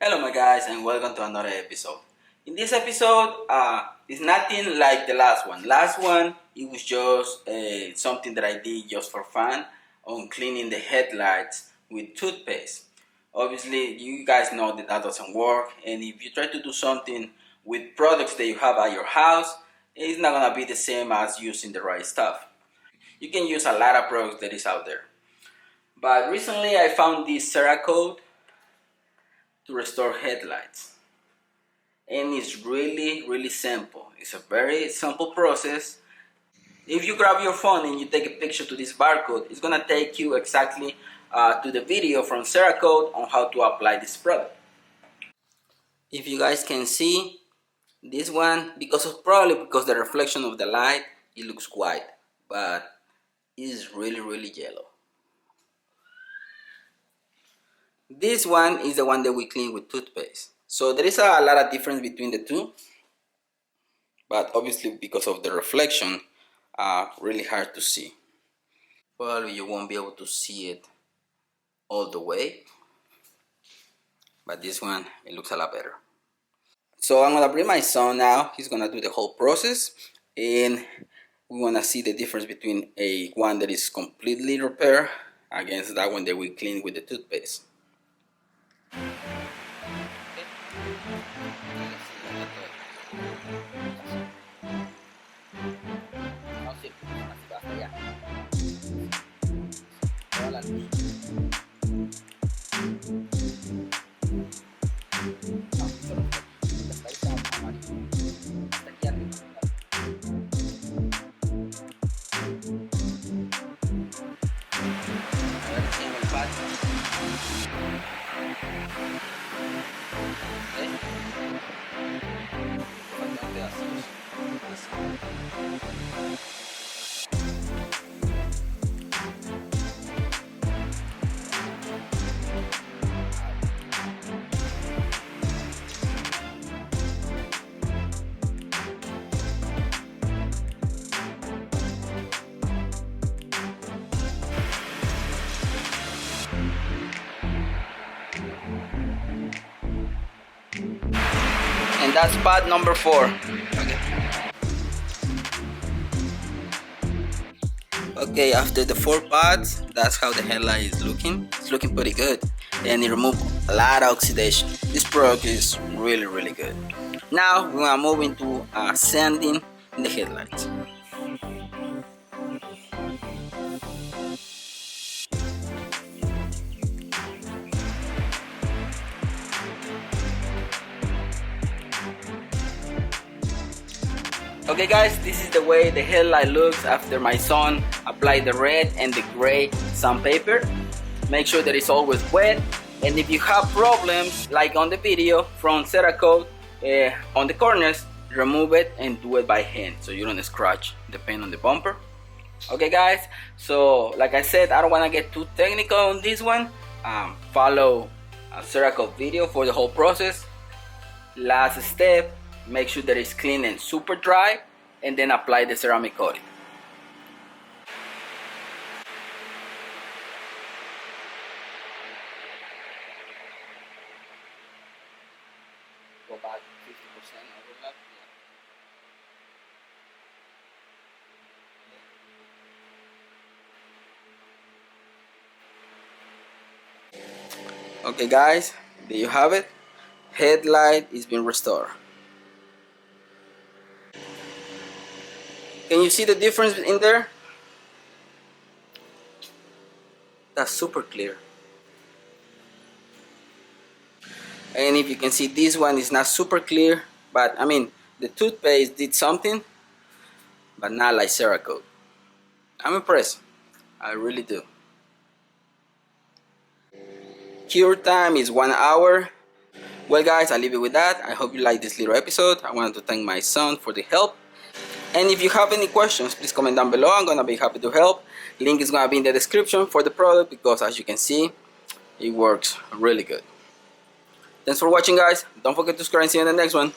Hello my guys and welcome to another episode. In this episode, it's nothing like the last one. Last one, it was just something that I did just for fun on cleaning the headlights with toothpaste. Obviously, you guys know that doesn't work, and if you try to do something with products that you have at your house, it's not gonna be the same as using the right stuff. You can use a lot of products that is out there. But recently I found this Cerakote to restore headlights, and it's really simple. It's a very simple process. If you grab your phone and you take a picture to this barcode, it's gonna take you exactly to the video from Cerakote on how to apply this product. If you guys can see this one, probably because the reflection of the light, it looks white, but it's really yellow. This one is the one that we clean with toothpaste. So there is a lot of difference between the two, but obviously because of the reflection, really hard to see. Probably you won't be able to see it all the way, but this one, it looks a lot better. So I'm gonna bring my son now. He's gonna do the whole process, and we wanna see the difference between a one that is completely repaired against that one that we clean with the toothpaste. And that's spot number 4. Okay, after the 4 pods, that's how the headlight is looking. It's looking pretty good, and it removed a lot of oxidation. This product is really good. Now we're gonna move into sanding the headlights. Okay guys, this is the way the headlight looks after my son applied the red and the gray sandpaper. Make sure that it's always wet, and if you have problems like on the video from Cerakote on the corners, remove it and do it by hand so you don't scratch the paint on the bumper. Okay guys, so like I said, I don't want to get too technical on this one. Follow a Cerakote video for the whole process. Last step, make sure that it's clean and super dry, and then apply the ceramic coating. Go back 50% overlap. Okay guys, there you have it. Headlight is being restored. Can you see the difference in there? That's super clear. And if you can see, this one is not super clear, but I mean, the toothpaste did something, but not like Cerakote. I'm impressed. I really do. Cure time is 1 hour. Well guys, I'll leave it with that. I hope you like this little episode. I wanted to thank my son for the help. And if you have any questions, please comment down below. I'm gonna be happy to help. Link is gonna be in the description for the product, because as you can see, it works really good. Thanks for watching guys. Don't forget to subscribe and see you in the next one.